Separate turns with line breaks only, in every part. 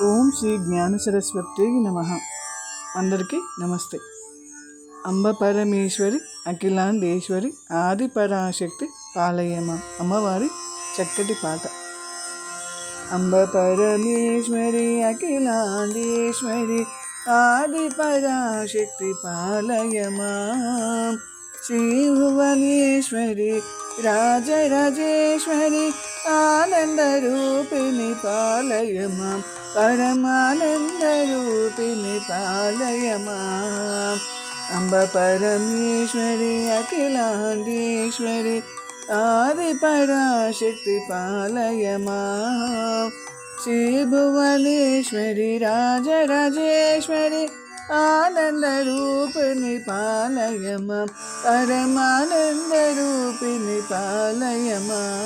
ఓం శ్రీ జ్ఞాన సరస్వతి నమః. అందరికీ నమస్తే. అంబ పరమేశ్వరి అఖిలాండేశ్వరి ఆది పరాశక్తి పాలయమ. అమ్మవారి చక్కటి పాట. అంబ పరమేశ్వరి అఖిలాండేశ్వరి ఆది పరాశక్తి పాలయమా. శ్రీ భువనేశ్వరి రాజరాజేశ్వరి ఆనంద రూపిణి పాలయమా. పరమానంద రూపిణి పాలయమా. అంబ పరమేశ్వరి అఖిలాండేశ్వరి ఆది పరాశక్తి పాలయమా. శ్రీ భువనేశ్వరి రాజరాజేశ్వరి ఆనంద రూపిణి పాలయమా. పరమానంద రూపిణి పాలయమా.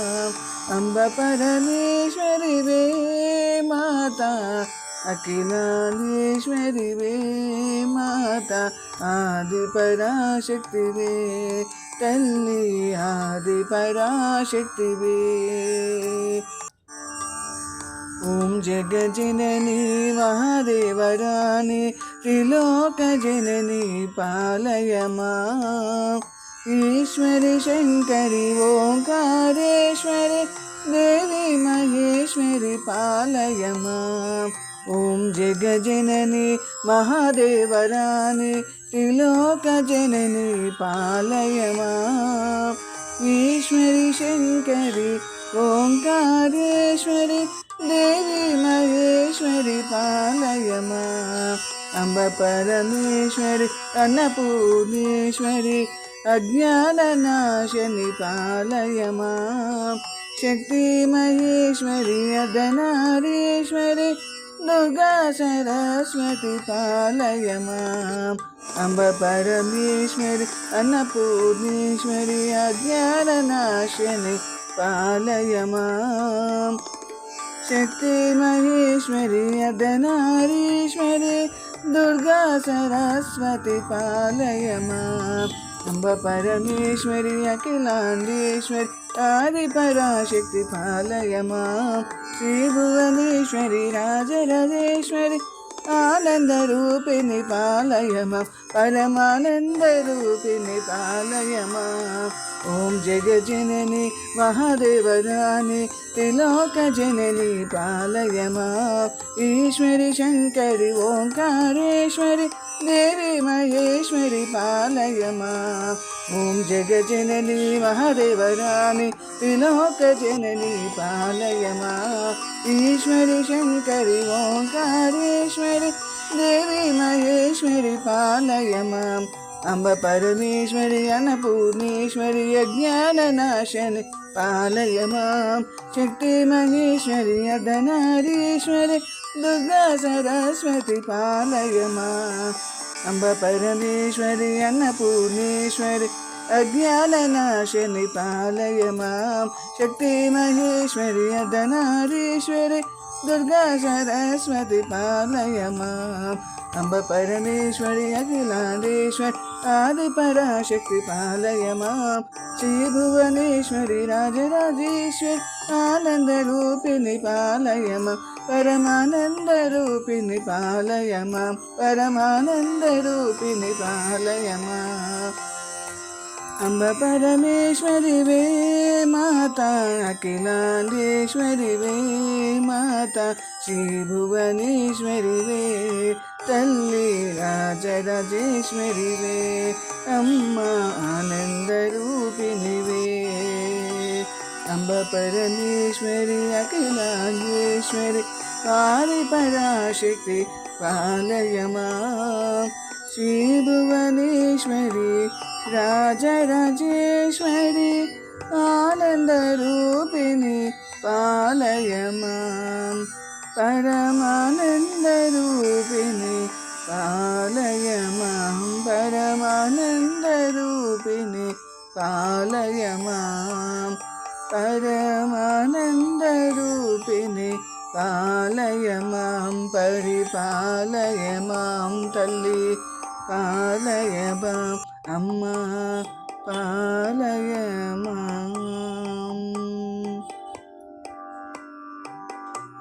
అంబ పరమేశ్వరి వే మాతా అఖిలాండేశ్వరి వే మాతా ఆది పరాశక్తి వే తల్లి ఆది పరాశక్తి వే. ఓం జగజనని మహాదేవరాణి త్రిలోక జనని పాలయమా. ఈశ్వరి శంకరి ఓంకారేశ్వరి దేవి మహేశ్వరి పాలయమా. ఓం జగజనని మహాదేవరాణి త్రిలోక జనని పాలయమా. ఈశ్వరి శంకరి ఓంకారేశ్వరి దేవి మహేశ్వరి పాలయమా. అంబ పరమేశ్వరి అన్నపూర్ణేశ్వరి అజ్ఞాన నాశని పాలయమా. శక్తి మహేశ్వరి అర్ధనారీశ్వరి దుర్గా సరస్వతి పాలయమా. అంబ పరమేశ్వరి అన్నపూర్ణేశ్వరి అజ్ఞాన నాశని పాలయమా. శక్తి మహేశ్వరి అర్ధనారీశ్వరి దుర్గా సరస్వతి పాలయమా. అంబ పరమేశ్వరి అఖిలాండేశ్వరి ఆది పరాశక్తి పాలయమా. శ్రీ భువనేశ్వరి రాజరాజేశ్వరి ఆనంద రూపిణి పాలయమా. పరమానంద రూపిణి పాలయమా. ఓం జగజనని మహాదేవరాణి త్రిలోక జనని పాలయమా. ఈశ్వరి శంకరి ఓంకారేశ్వరి దేవి మహేశ్వరి పాలయమా. ఓం జగజనని మహాదేవరాణి త్రిలోక జనని పాలయమా. ఈశ్వరి శంకరి ఓంకారేశ్వరి దేవి మహేశ్వరి పాలయమా. అంబ పరమేశ్వరి అన్నపూర్ణేశ్వరి అజ్ఞాన నాశని పాలయమా. శక్తి మహేశ్వరి అర్ధనారీశ్వరి దుర్గా సరస్వతి పాలయమా. అంబ పరమేశ్వరి అన్నపూర్ణేశ్వరి అజ్ఞాన నాశని పాలయమా. శక్తి మహేశ్వరి అర్ధనారీశ్వరి దుర్గా సరస్వతి పాలయమా. అంబ పరమేశ్వరి అఖిలాండేశ్వరి ఆది పరాశక్తి పాలయమా. శ్రీ భువనేశ్వరి రాజరాజేశ్వరి ఆనంద రూపిణి పాలయమా. పరమానంద రూపిణి పాలయమా. పరమానంద రూపిణి పాలయమా. అంబ పరమేశ్వరి వే మాతా అఖిలాండేశ్వరి వే మాతా శ్రీ భువనేశ్వరి వే తల్లి రాజరాజేశ్వరి వే అమ్మ ఆనంద రూపిణి వే. అంబ పరమేశ్వరి అఖిలాండేశ్వరి ఆది పరాశక్తి పాలయమా. శ్రీ భువనేశ్వరి రాజరాజేశ్వరి ఆనంద రూపిణి పాలయమా. పరమానంద రూపిణి పాలయమా. పరమానంద రూపిణి పాలయమా. పరమానంద రూపిణి పాలయమాం. పరిపాలయమాం తల్లి పాలయమాం. అమ్మ పాలయమాం.